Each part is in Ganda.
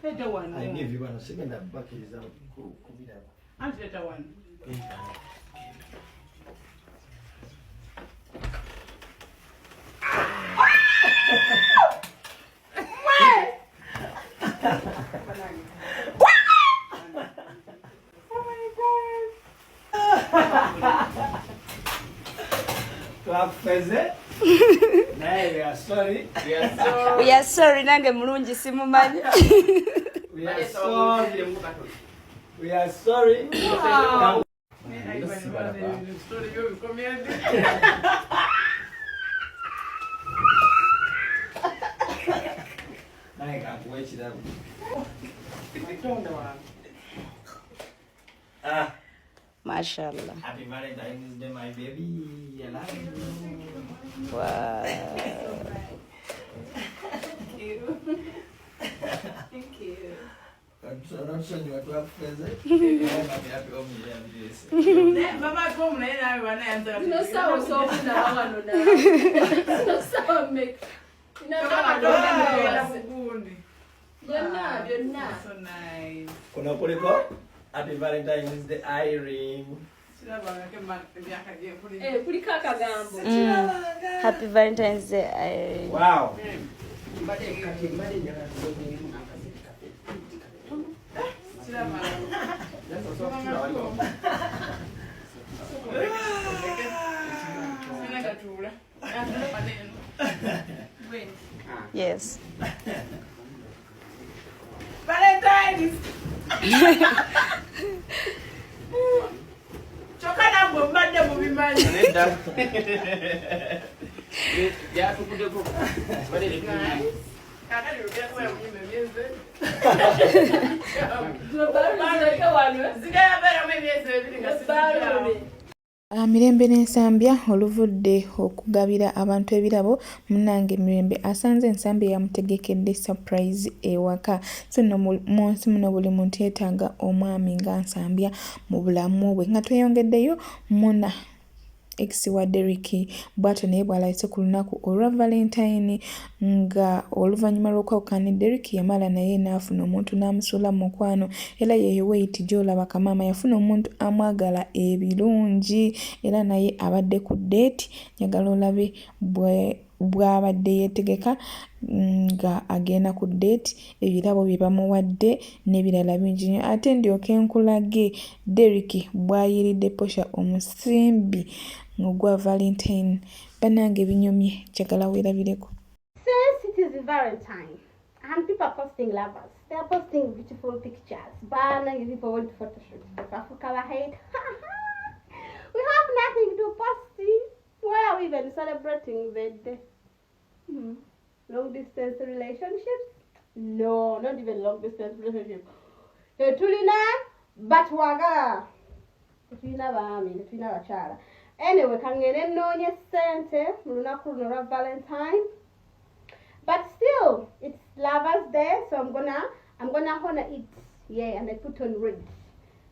I give you one second back is out. Anti one. Clap present. Now we are sorry. We are sorry nange mulungi simumanyi. We are sorry. We are sorry. Mashallah. Happy Valentine's Day, my baby. I love you. Wow. Thank you. Thank you. I'm not sure you are to have present. Happy Mama come na ina bana yanza. No sawa so na wano na. No sawa make. Ina Mama kama don't bugundi. Byonna. So nice. Kuna kuliko Happy Valentine's Day, Irene. Kuli kakagambo. Happy Valentine's Day. Wow. Yes. Valentine's. Chokana bombade mu bimanyi. Ya tukudeko. Bale le kuma. Kaka yobya kwa mnyime mienze. Zigaya bera mu mienze ebiri ngasibayo. Mirembe n'ensambya oluvudde okugabira abantu ebirabo munnange Mirembe asanze ensambya yamutegekedde surprise ewaka so no munsi muno buli muntu yeetaaga omwami nga nsambya mu bulamu bwe nga tweyongeddeyo muna ex wa Derrick bw'atyo naye bw'alayise ku lunaku olwa Valentine nga oluvannyuma lw'okwawukana Derrick yamala naye n'afuna omuntu n'amusuula mu mukwano era ye Wait gy'olaba kamaama yafuna omuntu amwagala ebirungi era naye abadde ku date njagala olabe bw'abadde yeetegeka nga agenda ku date ebirabo bye bamuwadde n'ebirala bingi nnyo ate ndyoke nkulage Derrick bw'ayiridde Portia omusimbi ng'ogwa Valentine bannange binyomye njagala weerabireko. Since it is Valentine and people are posting lovers, they are posting beautiful pictures. But people want to photo shoot. If I color hate, we have nothing to post. Why are we even celebrating the day? Long distance relationships? No, not even long distance relationship. Tulina batwaga. Tulina baami, tulina bachala. Anyway, kangere nonye sente lunaku luno lwa Valentine. But still, it's Lovers Day, so I'm gonna honor it. Yeah, and I put on red.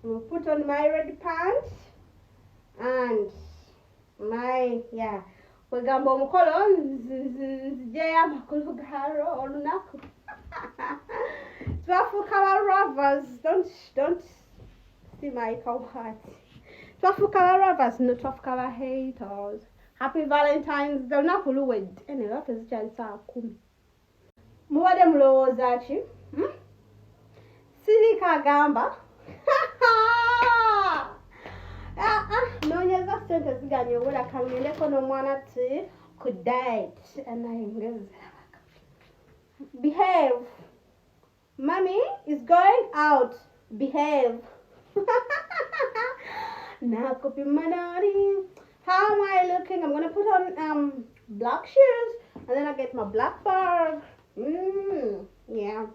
I will put on my red pants and my wegambo mukolo nzija makulu garo olunaku. Twafuka lovers, don't see my cow heart. Twafuka lovers, no twafuka haters. Happy Valentine's Day olunaku luwedde. Anyway, that is just saa 10. Muwade mulowooza ki? Sirika agamba. Noonyeza ssente ziganye obula kangendeko n'omwana ati ku date anayengeza. Behave. Mommy is going out. Behave. Nakopi manani. How am I looking? I'm going to put on black shoes and then I get my black bag. Yeah.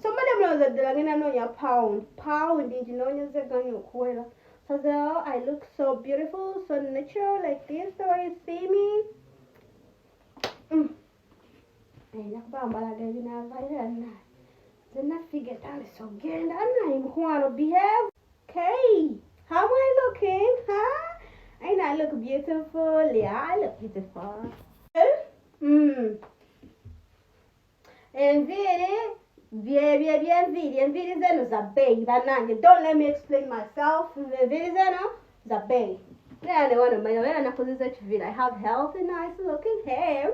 Somebody knows that they're going to know your pound. Pound, did you know you're going to so though I look so beautiful, so natural like this, the way you see me. Then I figured out it's so good and I'm going to behave. Okay. How am I looking? Huh? And I look beautiful. Yeah, I look beautiful. And then Enviri zeno za bei banange. Don't let me explain myself. Enviri zeno za bei. Yeah, I want to know. I have healthy, nice looking hair.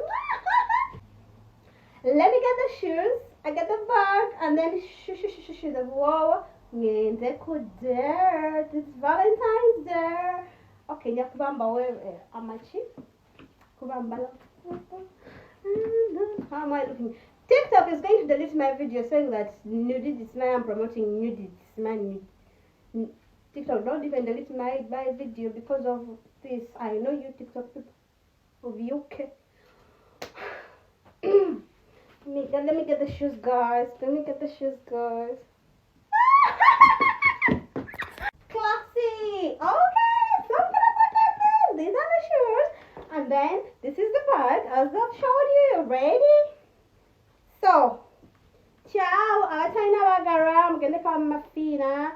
Let me get the shoes. I get the bag, and then the whoa. It's Valentine's Day. Okay, ya kubamba wewe amachi. Kubamba. How am I looking? TikTok is going to delete my video saying that nudity is I'm promoting nudity. TikTok, don't even delete my video because of this. I know you TikTok people of UK. Let me get the shoes, guys. Classy. Okay, so I'm gonna put that in. These are the shoes. And then this is the bag as I've showed you. Ready? So, ciao. Ataina bagara. I'm gonna call Mafina.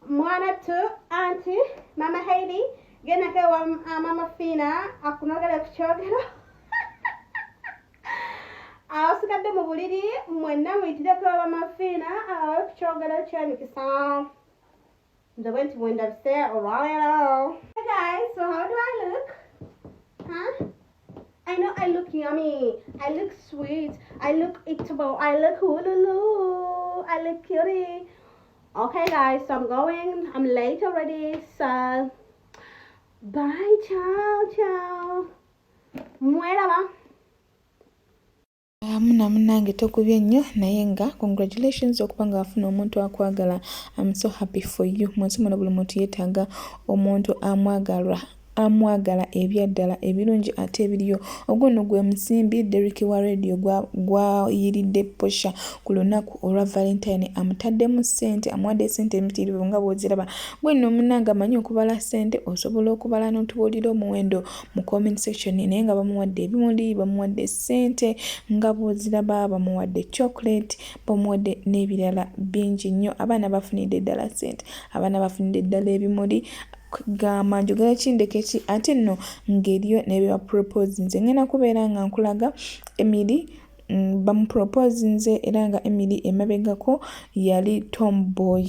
Mwana tu auntie Mama Hailey. Gena kwa Mama Fina. Akunogala kuchogera. Awasigadde mu buliri mwenna muyitire kwa Mama Fina. Kuchogera cyane kisa. The went to end upstairs. Alright. Hey guys, so how do I look? Huh? I know I look yummy. I look sweet. I look eatable. I look hululu. I look cutie. Okay guys, so I'm going. I'm late already. So bye. Ciao. Muera. Munange tokubye nnyo naye nga congratulations okuba nga wafuna omuntu akwagala. I'm so happy for you. Mwensi muno buli muntu yeetaaga omuntu amwagala ebyaddala ebirungi ate ebiriyo. Ogwo nno gwe musimbi Derek wa radio gwayiridde Posha ku lunaku olwa Valentine. Amutaddemu ssente, amuwadde ssente emitiirivu nga bw'oziraba. Gwe nno munnange amanyi okubala ssente, osobola okubala n'otubuulira omuwendo mu comment section. Naye nga bamuwadde ebimuli, bamuwadde ssente nga bw'oziraba, bamuwadde chocolate, bamuwadde n'ebirala bingi nnyo. Abaana bafunidde ddala ssente, abaana bafunidde ddala ebimuli. Gamba njogera kindekeki ate nno ng'eriyo n'ebya propose nze ngenda kubeera nga nkulaga Emily bamupropose nze era nga Emily emabegako yali tomboy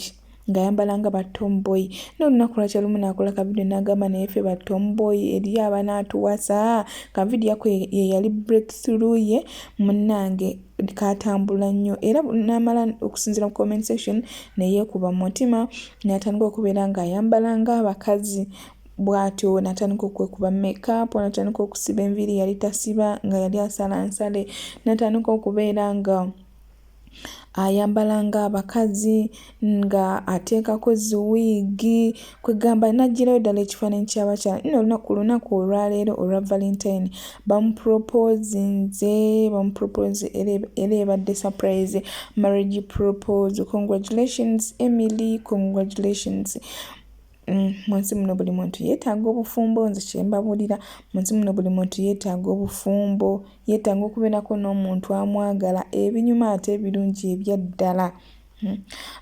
ng'ayambala nga ba tomboy. N'olunaku lwakya lumu n'akola ka video n'agamba naye ffe ba tomboy eri abanaatuwasa. Ka video yako ye yali breakthrough ye munnange katambula nnyo era n'amala okusinziira mu comment section ne yeekuba mu mutima n'atandika okubeera ng'ayambala ng'abakazi bw'atyo. N'atandika okwekuba makeup, n'atandika okusiba enviiri yali tasiba nga yali asala nsale, n'atandika okubeera nga ayambala ng'abakazi nga ateekako ziwiigi kwegamba n'aggyirayo ddala ekifaananyi ky'abakyala. Nno ku lunaku olwaleero olwa Valentine bamupropose era ebadde surprise marriage propose. Congratulations Emily, congratulations. Munsi muno buli muntu yeetaaga obufumbo. Nze kye mbabulira, munsi muno buli muntu yeetaaga obufumbo, yeetaaga okubeerako n'omuntu amwagala ebinyuma ate ebirungi ebyaddala.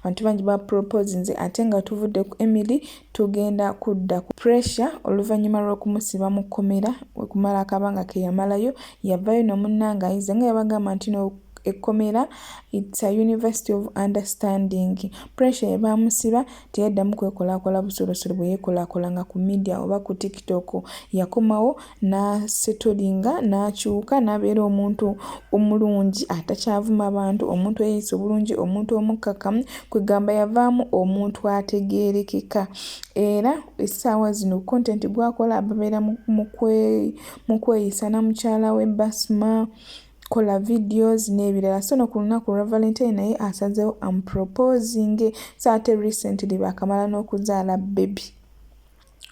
Abantu bangi ba propose nze ate nga tuvudde ku Emily tugenda kudda ku Pressure oluvannyuma lw'okumusiba mu kkomera okumala akabanga ke yamalayo. Yavaayo n'omunnange ayize nga yabagamba nti no ekkomera it's a university of understanding. Pressure yebamusiba teyaddamu kwekolakola busolosolo bwe yeekolakolanga ku media oba ku TikTok. Yakomawo n'asetolinga n'akyuka n'abeera omuntu omulungi atakyavuma abantu, omuntu eyeeyisa obulungi, omuntu omukkakkamu, kwegamba yavaamu omuntu ategeerekeka. Era essaawa zino content gwakola ababeera mu kweyisa na mukyala we Basma, kola videos n'ebirala. So no ku lunaku lwa Valentine naye asazeewo amproposing. So ate recently bakamala n'okuzaala baby.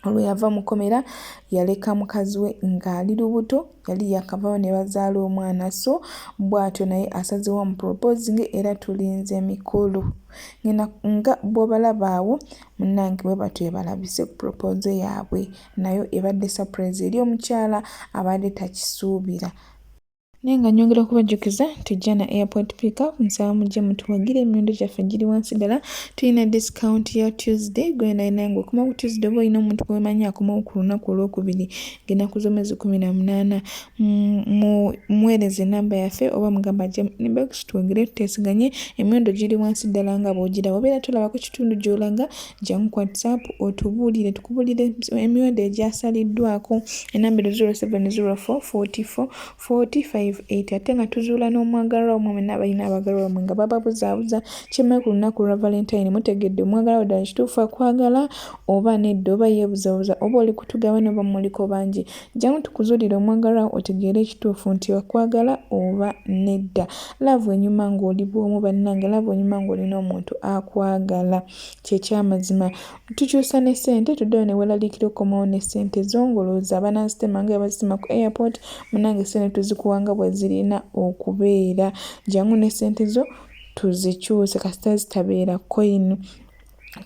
Olwo yava mu kkomera yaleka mukazi we ng'ali lubuto, yali yakavaawo ne bazaala omwana. So bw'atyo naye asazeewo amuproposing era tulinze mikulu. Ngenda nga bw'obalaba awo munnange bwe batyo balabise ku propose yaabwe nayo ebadde surprise eri omukyala abadde takisuubira. Nenga nyongera okubajjukiza tujja na airport pickup nsaba mujje mutuwagire emiwendo gyaffe giri wansi ddala. Tulina discount ya Tuesday gwena inango kuma ku Tuesday oba olina omuntu gwemanyi akoma ku lunaku olwokubiri ng'ennaku z'omwezi 18 muweereze ennamba yaffe oba mugamba ajje inbox tuwagire tuteesiganye emiwendo giri wansi ddala nga bw'ogiraba. Obeera tolaba ku kitundu gy'olaga jangu ku WhatsApp otubuulire tukubuulire emiwendo egyasaliddwako. Ennamba 0704 44 45 ate nga tuzuula n'omwagalwa omwe mwenna abalina abagalwa bamwe nga bababuzaabuza kimwe ku lunaku lwa Valentine. Mutegedde omwagalwa ddala kituufu akwagala oba nedda oba yeebuzaabuza oba oli kutugaba oba muliko bangi. Jangu tukuzuulire omwagalwa otegeere ekituufu nti akwagala oba nedda. Laavu enyuma ng'oli bw'omu bannange, laavu enyuma ng'olina omuntu akwagala kyekyamazima. Tukyusa ne ssente tuddeyo ne weeraliikira okomawo ne ssente zongolooza abanazitema nga bazitema ku airport munnange ssente tuzikuwanga bwe zirina okubeera. Jangu ne ssente zo tuzikyuse kasita zitabeera coin.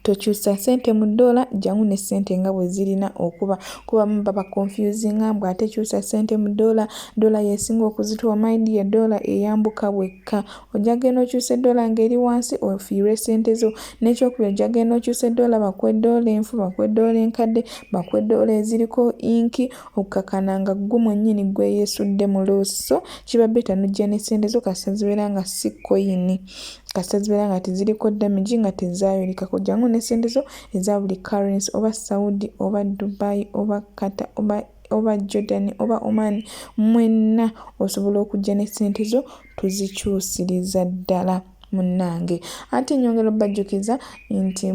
Tokyusa ssente mu $, jangu ne ssente nga bwe zirina okuba kuba baba confusinga mbw ate kyusa ssente mu $, yeesinga okuzituwa maidi ya $, eyambuka bwekka. Ojja genda okyusa $, ng'eri wansi ofiirwe ssente zo. N'ekyokubiri ojja genda okyusa $, bakuwe $, enfu, bakuwe $, enkadde, bakuwe $, eziriko inki okukakana nga ggwe mwennyini gwe yeesudde mu loosi. So kiba beta n'ojja ne ssente zo kasita zibeera nga si coin, kasita zibeera nga teziriko damage nga tezaayulikako. Jangu ne ssente zo eza buli currency oba Saudi oba Dubai oba Qatar oba Jordan oba Oman mwenna osobola okujja ne ssente zo tuzikyusiriza ddala munnange. Ate nyongera obajjukiza nti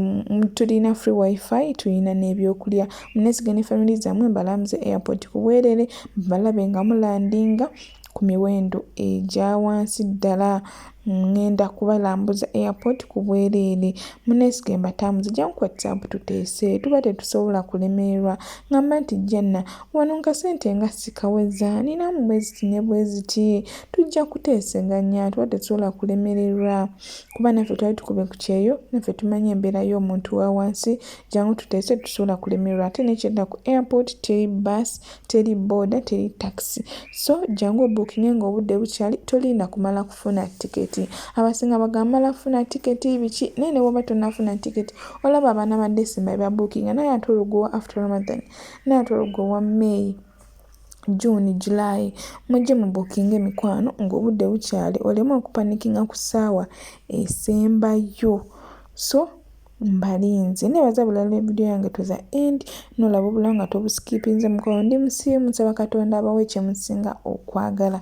tulina free wifi, tulina n'ebyokulya. Muneesiga ne family zammwe mbalamuze airport ku bwereere balabe nga mulandinga ku miwendo egya wansi ddala. Ngenda kubalambuza airport ku bwereere. Muneesige mbatambuze jangu ku WhatsApp tuteese tuba tetusobola kulemererwa. Ngamba nti Jenna wano nka ssente nga sikaweza ninamu bweziti ne bweziti tujja kuteeseganya tuba tetusobola kulemererwa kuba naffe twali tukube ku kyeyo naffe tumanyi embeera y'omuntu wa wansi. Jangu tuteese tusobola kulemererwa. Ate nekyedda ku airport teri bus teri boda teri taxi. So jangu obookinge ng'obudde bukyali tolinda kumala kufuna tiketi. Abasinga bagamba lafuna tiketi biki naye ne bw'oba tonafuna tiketi olaba abaana ba December bya bookinga naye ate olugowa after Ramadan naye ate olugowa May June July mujje mu bookinga emikwano ng'obudde bukyali oleme okupanikinga ku ssaawa esembayo. So mbalinze nebaza bulala video yange toza end nolaba obulawo nga tobuskipinze mukono ndi musiimu nsaba Katonda abawe kyemusinga okwagala.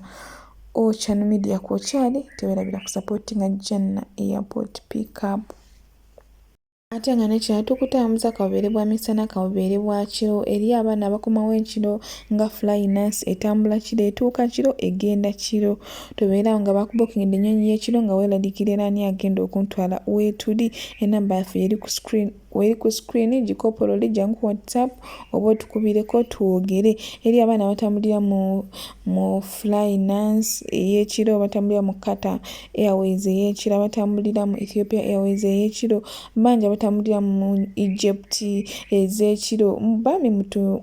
Channel Media kwokyali tewerabira ku supportinga Jenna airport pickup. Ate nga nekirala tukutambuza kabubeere bwa misana kabubeere bwa kiro eri abaana abakomawo ekiro nga Flynas etambula kiro etuuka kiro egenda kiro. Tobeera nga bakubokingidde ennyonyi y'ekiro nga weeraliikirira ani agenda okuntwala weetuli. Enamba yaffe eri ku screen weri ku screen gikopolole jangu ku WhatsApp oba otukubireko tuwogere. Eri abaana batambulira mu Flynas ey'ekiro, batambulira mu Qatar Airways ey'ekiro, batambulira mu Ethiopia Airways ey'ekiro, bangi batambulira mu Egypt ez'ekiro. Bami mutu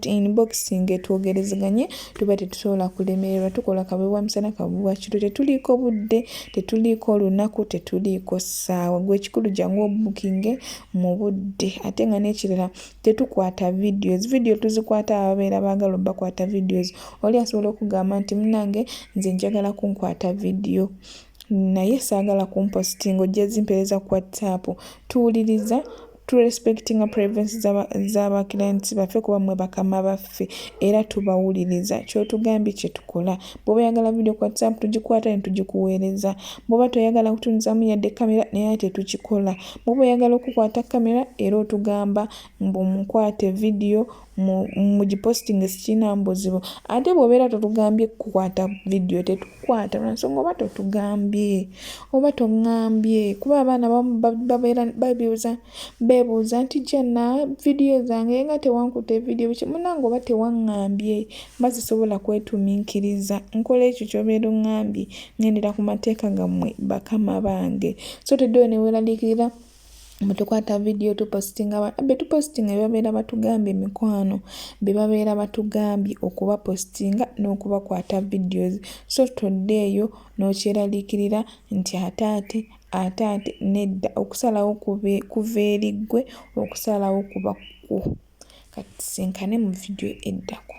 inboxing etwogerezeganye tuba tetusobola kulemererwa. Tukola kabeebwa misana kabeebwa kiro. Tetuliiko budde, tetuliiko olunaku, tetuliiko ssaawa. Gwe ekikulu jangu obookinge mu budde. Ate nga n'ekirala tetukwata videos. Video tuzikwata ababeera baagala bakwata videos. Oli asobola okugamba nti munnange nze njagala kunkwata video naye saagala kumpostinga ojja zimpeereza ku WhatsApp. Tuwuliriza respectinga privacy z'aba clients baffe kuba mwe bakama baffe era tubawuliriza kyotugambye kye tukola. Bw'oba oyagala video ku WhatsApp tugikwata ne tugikuweereza. Bw'oba toyagala kutunzamu yadde kamera naye tetukikola. Bw'oba oyagala okukwata kamera era otugamba mbu mukwate video mu giposting sikina mbuzibu. Ate bw'obeera totugambye kukwata video tetukwata lwa nsonga oba totugambye oba tongambye kuba abaana babeera beebuuza nti Jenna video zange nga tewankutte video biki munnange oba tewangambye bazisobola kwetumiikiriza. Nkola ekyo ky'obeera ongambye ngendera ku mateeka gammwe bakama bange. So teddeyo ne weeraliikirira tukwata video tupostinga abe tupostinga bebabeera batugambye mikwano bebabeera batugambye okuba postinga n'okubakwata videos so toddeeyo n'okyeraliikirira nti ate nedda okusalawo kuva eri ggwe okusalawo kuba ku kati sinkane mu video eddako.